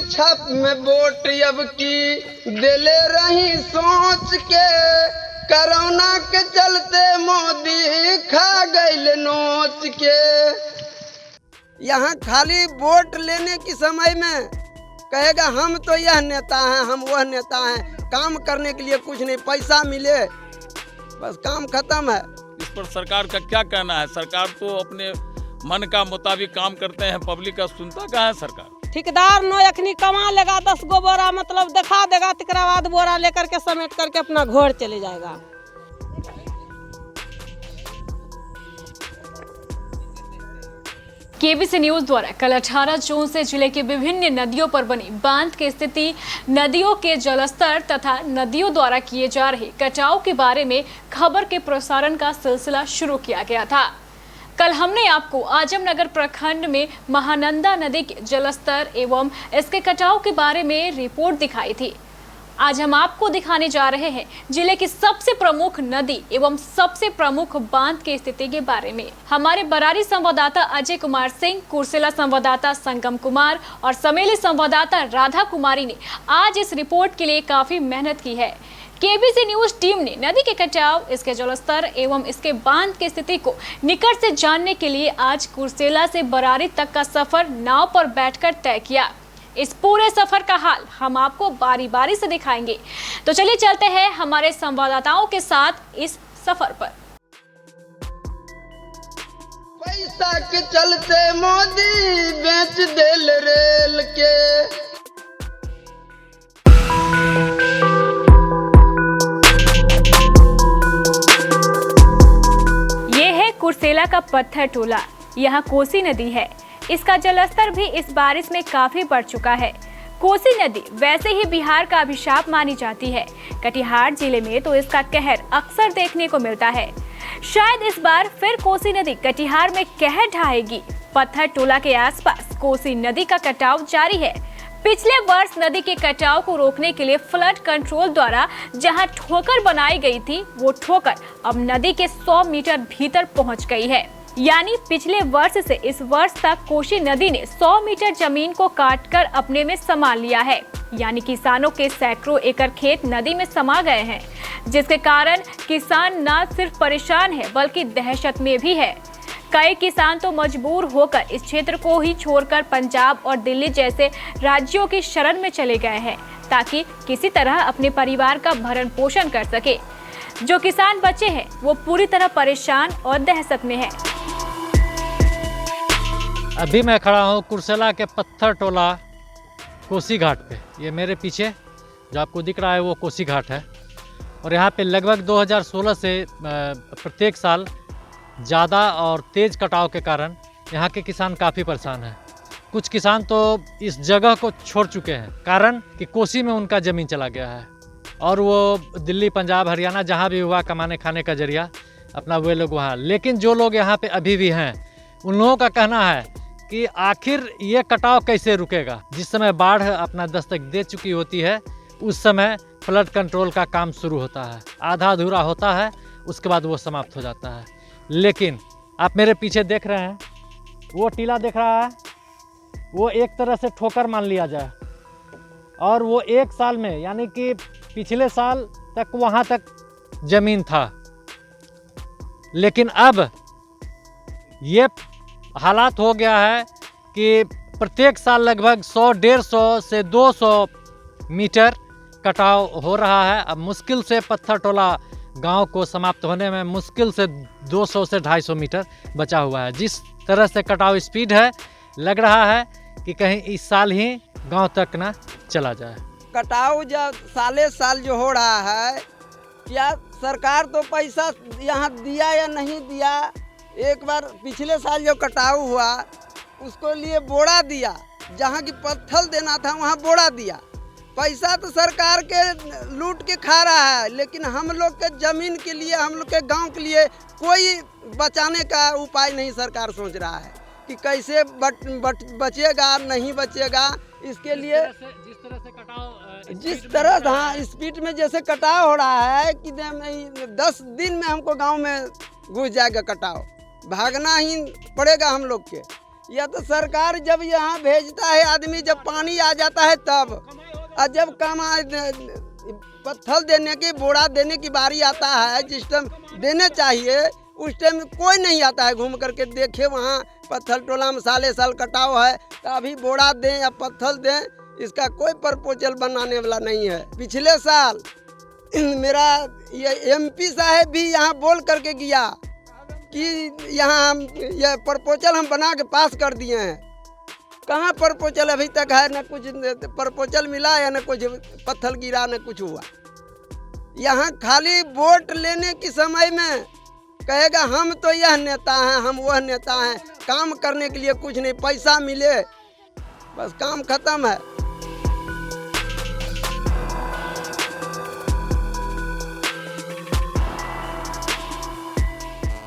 छाप में वोट अब की दिले रही सोच के, कोरोना के चलते मोदी खा गइल नोच के। यहाँ खाली वोट लेने की समय में कहेगा हम तो यह नेता हैं, हम वह नेता हैं, काम करने के लिए कुछ नहीं, पैसा मिले बस काम खत्म है। इस पर सरकार का क्या कहना है? सरकार तो अपने मन का मुताबिक काम करते हैं, पब्लिक का सुनता कहाँ है सरकार? ठेकेदार नो अखनी कमा लेगा 10 गो बोरा, मतलब दिखा देगा, तिकरा बाद बोरा लेकर के समेट करके अपना घर चले जाएगा। केबीसी न्यूज द्वारा कल 18 जून से जिले के विभिन्न नदियों पर बनी बांध की स्थिति, नदियों के जलस्तर तथा नदियों द्वारा किए जा रहे कटाव के बारे में खबर के प्रसारण का सिलसिला शुरू किया गया था। कल हमने आपको आजमनगर प्रखंड में महानंदा नदी के जलस्तर एवं इसके कटाव के बारे में रिपोर्ट दिखाई थी। आज हम आपको दिखाने जा रहे हैं जिले की सबसे प्रमुख नदी एवं सबसे प्रमुख बांध की स्थिति के बारे में। हमारे बरारी संवाददाता अजय कुमार सिंह, कुर्सेला संवाददाता संगम कुमार और समेली संवाददाता राधा कुमारी ने आज इस रिपोर्ट के लिए काफी मेहनत की है। केबीसी न्यूज टीम ने नदी के कटाव, इसके जलस्तर एवं इसके बांध की स्थिति को निकट से जानने के लिए आज कुर्सेला से बरारी तक का सफर नाव पर बैठकर तय किया। इस पूरे सफर का हाल हम आपको बारी बारी से दिखाएंगे, तो चलिए चलते हैं हमारे संवाददाताओं के साथ इस सफर पर। पैसा के चलते मोदी बेच दिल रेल के। ये है कुर्सेला का पत्थर टोला। यहाँ कोसी नदी है। इसका जलस्तर भी इस बारिश में काफी बढ़ चुका है। कोसी नदी वैसे ही बिहार का अभिशाप मानी जाती है। कटिहार जिले में तो इसका कहर अक्सर देखने को मिलता है। शायद इस बार फिर कोसी नदी कटिहार में कहर ढाएगी। पत्थर टोला के आसपास कोसी नदी का कटाव जारी है। पिछले वर्ष नदी के कटाव को रोकने के लिए फ्लड कंट्रोल द्वारा जहां ठोकर बनाई गई थी, वो ठोकर अब नदी के 100 मीटर भीतर पहुंच गई है। यानी पिछले वर्ष से इस वर्ष तक कोसी नदी ने 100 मीटर जमीन को काटकर अपने में समा लिया है। यानी किसानों के सैकड़ों एकड़ खेत नदी में समा गए हैं, जिसके कारण किसान न सिर्फ परेशान है बल्कि दहशत में भी है। कई किसान तो मजबूर होकर इस क्षेत्र को ही छोड़कर पंजाब और दिल्ली जैसे राज्यों की शरण में चले गए हैं, ताकि किसी तरह अपने परिवार का भरण पोषण कर सके। जो किसान बचे हैं वो पूरी तरह परेशान और दहशत में है। अभी मैं खड़ा हूँ कुर्सेला के पत्थर टोला कोसी घाट पे। ये मेरे पीछे जो आपको दिख रहा है वो कोसी घाट है। और यहाँ पे लगभग 2016 से प्रत्येक साल ज़्यादा और तेज़ कटाव के कारण यहाँ के किसान काफ़ी परेशान हैं। कुछ किसान तो इस जगह को छोड़ चुके हैं, कारण कि कोसी में उनका ज़मीन चला गया है और वो दिल्ली, पंजाब, हरियाणा जहाँ भी हुआ कमाने खाने का जरिया अपना वे लोग वहाँ। लेकिन जो लोग यहाँ पे अभी भी हैं, उन लोगों का कहना है कि आखिर ये कटाव कैसे रुकेगा। जिस समय बाढ़ अपना दस्तक दे चुकी होती है, उस समय फ्लड कंट्रोल का काम शुरू होता है, आधा अधूरा होता है, उसके बाद वो समाप्त हो जाता है। लेकिन आप मेरे पीछे देख रहे हैं, वो टीला देख रहा है, वो एक तरह से ठोकर मान लिया जाए। और वो एक साल में, यानी कि पिछले साल तक वहाँ तक जमीन था, लेकिन अब ये हालात हो गया है कि प्रत्येक साल लगभग 100-150 से 200 मीटर कटाव हो रहा है। अब मुश्किल से पत्थर टोला गांव को समाप्त होने में मुश्किल से 200 से 250 मीटर बचा हुआ है। जिस तरह से कटाव स्पीड है, लग रहा है कि कहीं इस साल ही गांव तक ना चला जाए। कटाव जब साले साल जो हो रहा है, क्या सरकार तो पैसा यहाँ दिया या नहीं दिया? एक बार पिछले साल जो कटाव हुआ उसको लिए बोड़ा दिया, जहाँ की पत्थर देना था वहाँ बोड़ा दिया। पैसा तो सरकार के लूट के खा रहा है, लेकिन हम लोग के ज़मीन के लिए, हम लोग के गांव के लिए कोई बचाने का उपाय नहीं सरकार सोच रहा है कि कैसे बचेगा नहीं बचेगा। इसके लिए जिस तरह हाँ स्पीड में जैसे कटाव हो रहा है कि 10 दिन में हमको गांव में घुस जाएगा कटाव, भागना ही पड़ेगा हम लोग के। या तो सरकार जब यहाँ भेजता है आदमी, जब पानी आ जाता है तब, और जब पत्थर देने की, बोरा देने की बारी आता है, जिस टाइम देने चाहिए उस टाइम कोई नहीं आता है घूम करके देखे वहाँ पत्थर टोला में साले साल कटाव है, तो अभी बोरा दें या पत्थर दें, इसका कोई प्रपोजल बनाने वाला नहीं है। पिछले साल मेरा ये MP साहब भी यहाँ बोल करके गया कि यहाँ हम ये प्रपोजल हम बना के पास कर दिए हैं। कहाँ प्रपोजल अभी तक है? न कुछ प्रपोजल मिला या न कुछ पत्थर गिरा, न कुछ हुआ। यहाँ खाली वोट लेने के समय में कहेगा हम तो यह नेता हैं, हम वह नेता हैं, काम करने के लिए कुछ नहीं, पैसा मिले बस काम खत्म है।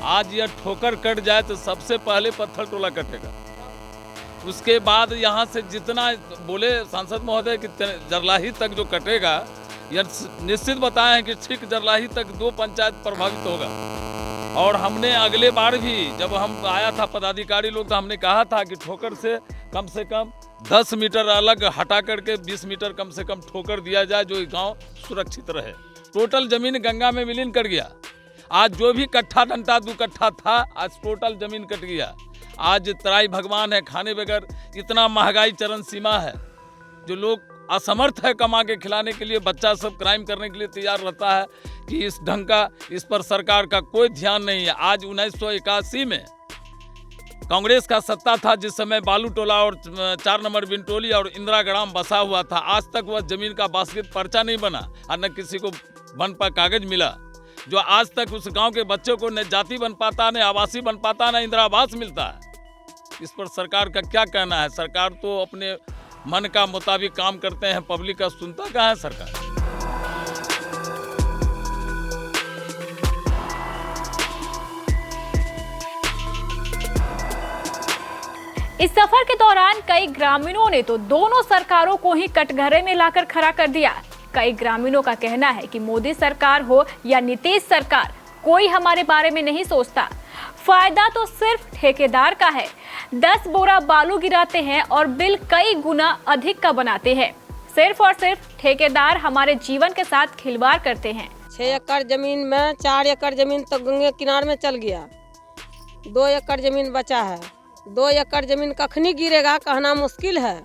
आज यह ठोकर कट जाए तो सबसे पहले पत्थर टोला कटेगा, उसके बाद यहाँ से जितना बोले सांसद महोदय कि जरलाही तक जो कटेगा, यह निश्चित बताए हैं कि ठीक जरलाही तक 2 पंचायत प्रभावित होगा। और हमने अगले बार भी जब हम आया था पदाधिकारी लोग, तो हमने कहा था कि ठोकर से कम 10 मीटर अलग हटा करके 20 मीटर कम से कम ठोकर दिया जाए, जो गांव सुरक्षित रहे। टोटल जमीन गंगा में विलीन कर गया। आज जो भी कट्ठा डंटा 2 कट्ठा था, आज टोटल जमीन कट गया। आज तराई भगवान है, खाने बगैर इतना महंगाई चरम सीमा है, जो लोग असमर्थ है कमा के खिलाने के लिए, बच्चा सब क्राइम करने के लिए तैयार रहता है कि इस ढंग का, इस पर सरकार का कोई ध्यान नहीं है। आज 1981 में कांग्रेस का सत्ता था, जिस समय बालू टोला और 4 नंबर बिनटोली और इंदिरा ग्राम बसा हुआ था। आज तक वह जमीन का बास्केट पर्चा नहीं बना और न किसी को वन पर कागज मिला, जो आज तक उस गांव के बच्चों को न जाति बन पाता, न आवासीय बन पाता, न इंदिरा आवास मिलता है। इस पर सरकार का क्या कहना है? सरकार तो अपने मन का मुताबिक काम करते हैं, पब्लिक का सुनता कहाँ है सरकार? इस सफर के दौरान कई ग्रामीणों ने तो दोनों सरकारों को ही कटघरे में लाकर खड़ा कर दिया। कई ग्रामीणों का कहना है कि मोदी सरकार हो या नीतीश सरकार, कोई हमारे बारे में नहीं सोचता। फायदा तो सिर्फ ठेकेदार का है। 10 बोरा बालू गिराते हैं और बिल कई गुना अधिक का बनाते हैं। सिर्फ और सिर्फ ठेकेदार हमारे जीवन के साथ खिलवाड़ करते हैं। 6 एकड़ जमीन में 4 एकड़ जमीन तो गंगे किनारे में चल गया, 2 एकड़ जमीन बचा है। 2 एकड़ जमीन कखनी गिरेगा कहना मुश्किल है।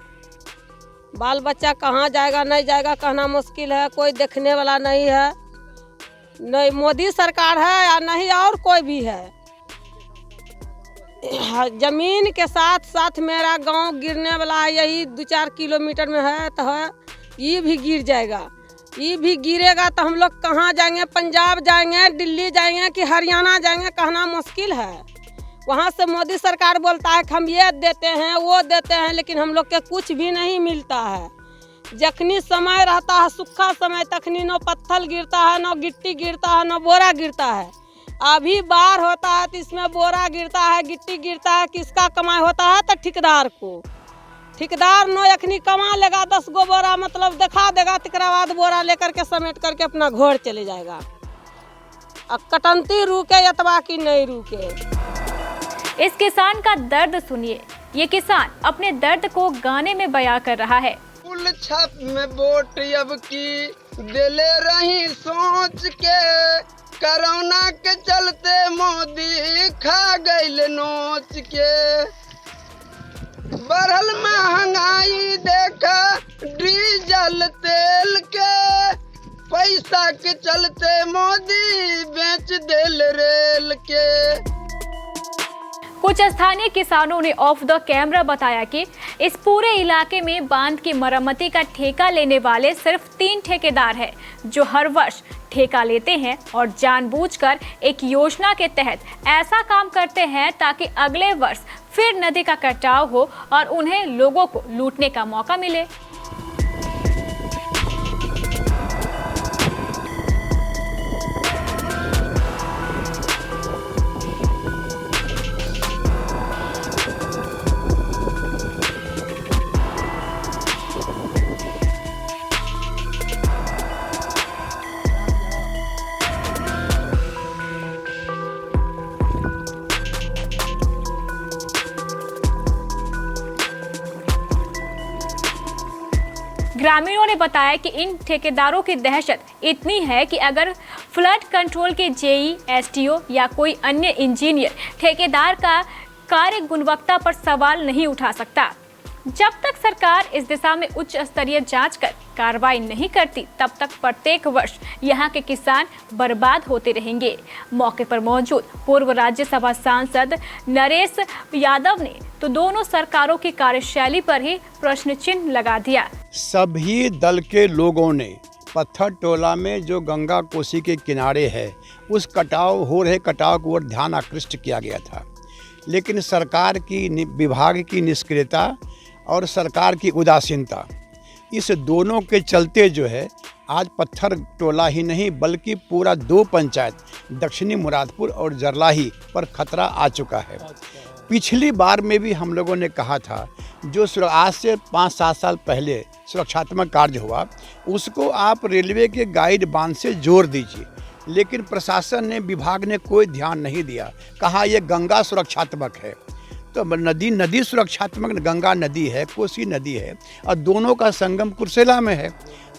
बाल बच्चा कहाँ जाएगा नहीं जाएगा कहना मुश्किल है। कोई देखने वाला नहीं है, नहीं मोदी सरकार है या नहीं और कोई भी है। जमीन के साथ साथ मेरा गांव गिरने वाला है, यही 2-4 किलोमीटर में है, तो है ये भी गिर जाएगा। ये भी गिरेगा तो हम लोग कहाँ जाएंगे? पंजाब जाएंगे, दिल्ली जाएंगे कि हरियाणा जाएंगे कहना मुश्किल है। वहाँ से मोदी सरकार बोलता है कि हम ये देते हैं वो देते हैं, लेकिन हम लोग के कुछ भी नहीं मिलता है। जखनी समय रहता है सूखा समय, तखनी न पत्थर गिरता है, न गिट्टी गिरता है, न बोरा गिरता है। अभी बाढ़ होता है तो इसमें बोरा गिरता है, गिट्टी गिरता है, किसका कमाई होता है? तो ठेकेदार को। ठेकेदार नो अखनी कमा लेगा 10 गो बोरा, मतलब दिखा देगा, तिकरा बाद बोरा लेकर के समेट करके अपना घर चले जाएगा। अब कटंती रुके अथवा की नहीं रुके। इस किसान का दर्द सुनिए। ये किसान अपने दर्द को गाने में बयां कर रहा है। फुल छाप में वोट अब की दिले रही सोच के, कोरोना के चलते मोदी खा गइल नोच के। बढ़ल महंगाई देखा डीजल तेल के, पैसा के चलते मोदी बेच दिल रेल के। कुछ स्थानीय किसानों ने ऑफ द कैमरा बताया कि इस पूरे इलाके में बांध की मरम्मती का ठेका लेने वाले सिर्फ 3 ठेकेदार हैं, जो हर वर्ष ठेका लेते हैं और जानबूझकर एक योजना के तहत ऐसा काम करते हैं ताकि अगले वर्ष फिर नदी का कटाव हो और उन्हें लोगों को लूटने का मौका मिले। ग्रामीणों ने बताया कि इन ठेकेदारों की दहशत इतनी है कि अगर फ्लड कंट्रोल के जेई, एसटीओ या कोई अन्य इंजीनियर ठेकेदार का कार्य गुणवत्ता पर सवाल नहीं उठा सकता। जब तक सरकार इस दिशा में उच्च स्तरीय जांच कर कार्रवाई नहीं करती, तब तक प्रत्येक वर्ष यहां के किसान बर्बाद होते रहेंगे। मौके पर मौजूद पूर्व राज्यसभा सांसद नरेश यादव ने तो दोनों सरकारों की कार्यशैली पर ही प्रश्न चिन्ह लगा दिया। सभी दल के लोगों ने पत्थर टोला में जो गंगा कोसी के किनारे है, उस हो रहे कटाव की ओर ध्यान आकृष्ट किया गया था, लेकिन सरकार की विभाग की निष्क्रियता और सरकार की उदासीनता, इस दोनों के चलते जो है आज पत्थर टोला ही नहीं बल्कि पूरा 2 पंचायत दक्षिणी मुरादपुर और जरलाही पर खतरा आ चुका है। पिछली बार में भी हम लोगों ने कहा था जो आज से 5-7 साल पहले सुरक्षात्मक कार्य हुआ उसको आप रेलवे के गाइड बांध से जोड़ दीजिए, लेकिन प्रशासन ने, विभाग ने कोई ध्यान नहीं दिया। कहा यह गंगा सुरक्षात्मक है, तो नदी सुरक्षात्मक गंगा नदी है, कोसी नदी है और दोनों का संगम कुर्सेला में है,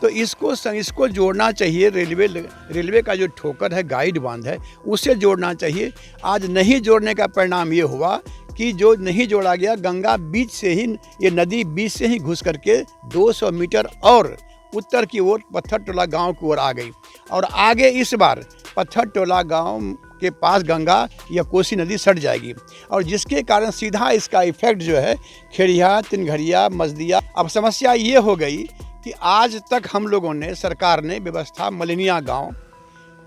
तो इसको जोड़ना चाहिए। रेलवे का जो ठोकर है, गाइड बांध है, उसे जोड़ना चाहिए। आज नहीं जोड़ने का परिणाम ये हुआ कि जो नहीं जोड़ा गया, गंगा बीच से ही, ये नदी बीच से ही घुस करके 200 मीटर और उत्तर की ओर पत्थर टोला गाँव की ओर आ गई और आगे इस बार पत्थर टोला गाँव के पास गंगा या कोसी नदी सट जाएगी और जिसके कारण सीधा इसका इफेक्ट जो है खेड़िया, तिनघरिया, मजदिया। अब समस्या ये हो गई कि आज तक हम लोगों ने, सरकार ने व्यवस्था मलिनिया गांव,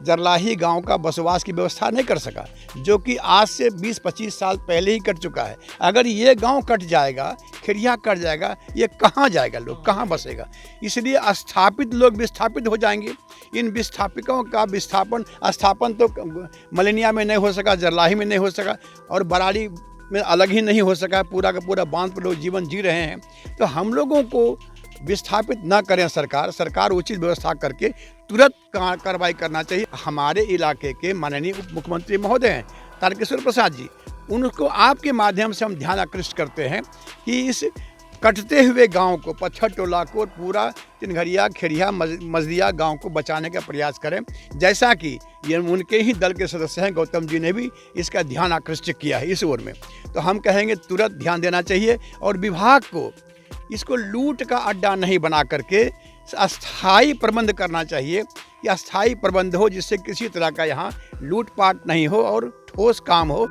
जरलाही गांव का बसवास की व्यवस्था नहीं कर सका, जो कि आज से 20-25 साल पहले ही कट चुका है। अगर ये गांव कट जाएगा, खेड़िया कट जाएगा, ये कहाँ जाएगा, लोग कहाँ बसेगा? इसलिए स्थापित लोग विस्थापित हो जाएंगे। इन विस्थापितों का स्थापन तो मलिनिया में नहीं हो सका, जरलाही में नहीं हो सका और बराड़ी में अलग ही नहीं हो सका। पूरा का पूरा बांध पर लोग जीवन जी रहे हैं। तो हम लोगों को विस्थापित ना करें सरकार उचित व्यवस्था करके तुरंत कार्रवाई करना चाहिए। हमारे इलाके के माननीय उप मुख्यमंत्री महोदय हैं तारकेश्वर प्रसाद जी, उनको आपके माध्यम से हम ध्यान आकृष्ट करते हैं कि इस कटते हुए गांव को, पत्थर टोला को, पूरा तिनघरिया, खेड़िया, मजदिया गांव को बचाने का प्रयास करें, जैसा कि ये उनके ही दल के सदस्य हैं गौतम जी ने भी इसका ध्यान आकृष्ट किया है इस ओर में। तो हम कहेंगे तुरंत ध्यान देना चाहिए और विभाग को इसको लूट का अड्डा नहीं बना करके अस्थायी प्रबंध करना चाहिए कि अस्थायी प्रबंध हो, जिससे किसी तरह का यहाँ लूटपाट नहीं हो और ठोस काम हो।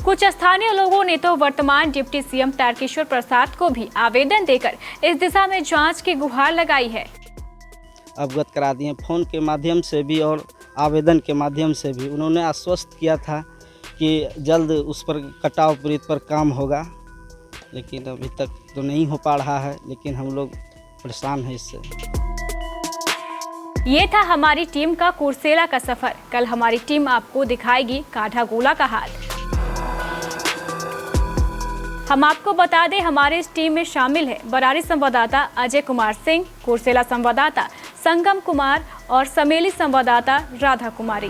कुछ स्थानीय लोगों ने तो वर्तमान डिप्टी सीएम तारकेश्वर प्रसाद को भी आवेदन देकर इस दिशा में जांच की गुहार लगाई है। अवगत करा दिए, फोन के माध्यम से भी और आवेदन के माध्यम से भी। उन्होंने आश्वस्त किया था कि जल्द उस पर कटाव पीड़ित पर काम होगा, लेकिन अभी तक तो नहीं हो पा रहा है। लेकिन हम लोग परेशान हैं इससे। ये था हमारी टीम का कुर्सेला का सफर। कल हमारी टीम आपको दिखाएगी काठागोला का हाल। हम आपको बता दें, हमारे इस टीम में शामिल है बरारी संवाददाता अजय कुमार सिंह, कुर्सेला संवाददाता संगम कुमार और समेली संवाददाता राधा कुमारी।